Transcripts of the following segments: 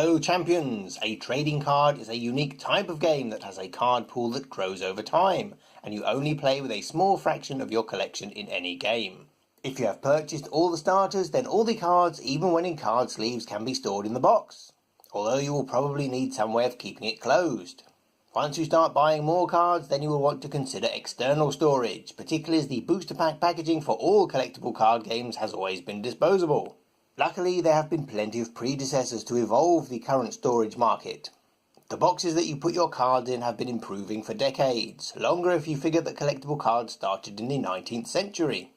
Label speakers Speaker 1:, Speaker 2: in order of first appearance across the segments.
Speaker 1: Hello champions! A trading card is a unique type of game that has a card pool that grows over time, and you only play with a small fraction of your collection in any game. If you have purchased all the starters, then all the cards, even when in card sleeves, can be stored in the box, although you will probably need some way of keeping it closed. Once you start buying more cards, then you will want to consider external storage, particularly as the booster pack packaging for all collectible card games has always been disposable. Luckily, there have been plenty of predecessors to evolve the current storage market. The boxes that you put your cards in have been improving for decades, longer if you figure that collectible cards started in the 19th century.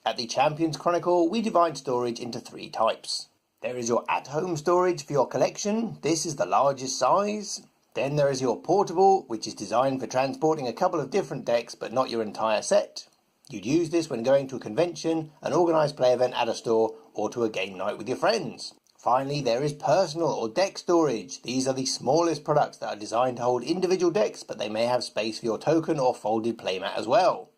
Speaker 1: At the Champions Chronicle, we divide storage into 3 types. There is your at-home storage for your collection. This is the largest size. Then there is your portable, which is designed for transporting a couple of different decks but not your entire set. You'd use this when going to a convention, an organised play event at a store, or to a game night with your friends. Finally, there is personal or deck storage. These are the smallest products that are designed to hold individual decks, but they may have space for your token or folded playmat as well.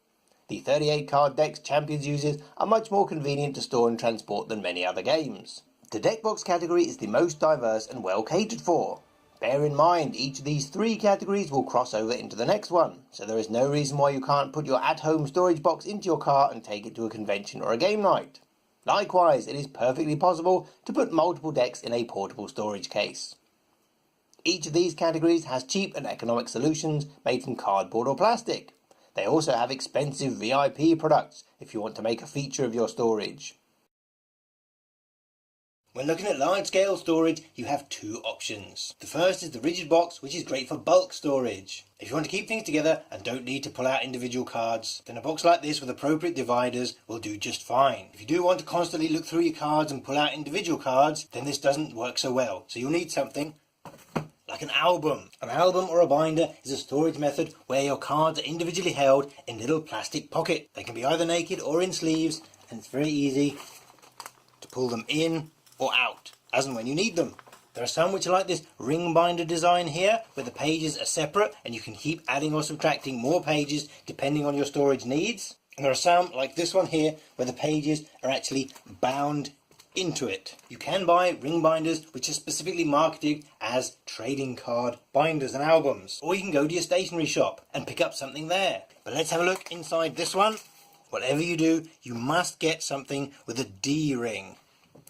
Speaker 1: The 38 card decks Champions uses are much more convenient to store and transport than many other games. The deck box category is the most diverse and well catered for. Bear in mind, each of these 3 categories will cross over into the next one, so there is no reason why you can't put your at-home storage box into your car and take it to a convention or a game night. Likewise, it is perfectly possible to put multiple decks in a portable storage case. Each of these categories has cheap and economic solutions made from cardboard or plastic. They also have expensive VIP products if you want to make a feature of your storage. When looking at large-scale storage, you have 2 options. The first is the rigid box, which is great for bulk storage. If you want to keep things together and don't need to pull out individual cards, then a box like this with appropriate dividers will do just fine. If you do want to constantly look through your cards and pull out individual cards, then this doesn't work so well. So you'll need something like an album. An album or a binder is a storage method where your cards are individually held in little plastic pockets. They can be either naked or in sleeves, and it's very easy to pull them in or out, as and when you need them. There are some which are like this ring binder design here, where the pages are separate and you can keep adding or subtracting more pages depending on your storage needs. And there are some, like this one here, where the pages are actually bound into it. You can buy ring binders which are specifically marketed as trading card binders and albums, or you can go to your stationery shop and pick up something there. But let's have a look inside this one. Whatever you do, you must get something with a D ring.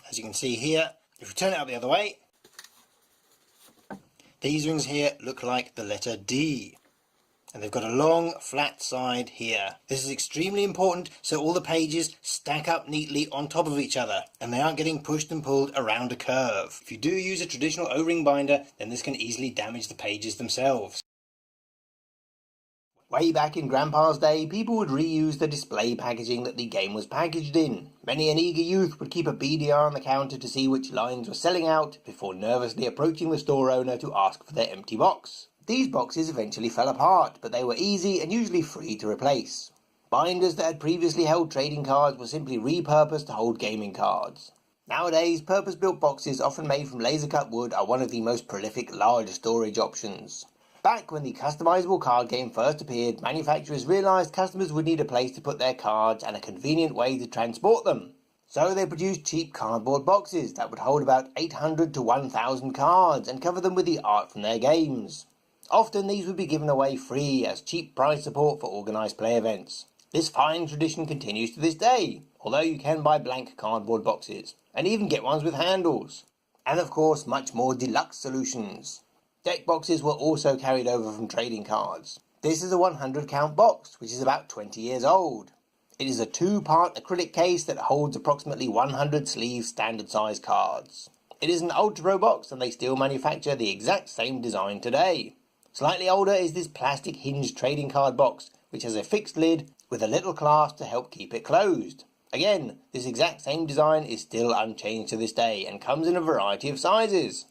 Speaker 1: As you can see here, if you turn it up the other way, these rings here look like the letter D. And they've got a long, flat side here. This is extremely important so all the pages stack up neatly on top of each other, and they aren't getting pushed and pulled around a curve. If you do use a traditional O-ring binder, then this can easily damage the pages themselves. Way back in Grandpa's day, people would reuse the display packaging that the game was packaged in. Many an eager youth would keep a beady eye on the counter to see which lines were selling out before nervously approaching the store owner to ask for their empty box. These boxes eventually fell apart, but they were easy and usually free to replace. Binders that had previously held trading cards were simply repurposed to hold gaming cards. Nowadays, purpose-built boxes often made from laser-cut wood are one of the most prolific large storage options. Back when the customizable card game first appeared, manufacturers realised customers would need a place to put their cards and a convenient way to transport them. So they produced cheap cardboard boxes that would hold about 800 to 1,000 cards and cover them with the art from their games. Often these would be given away free as cheap price support for organised play events. This fine tradition continues to this day, although you can buy blank cardboard boxes, and even get ones with handles. And of course much more deluxe solutions. Deck boxes were also carried over from trading cards. This is a 100 count box, which is about 20 years old. It is a 2-part acrylic case that holds approximately 100 sleeve standard size cards. It is an Ultra Pro box and they still manufacture the exact same design today. Slightly older is this plastic hinged trading card box, which has a fixed lid with a little clasp to help keep it closed. Again, this exact same design is still unchanged to this day and comes in a variety of sizes.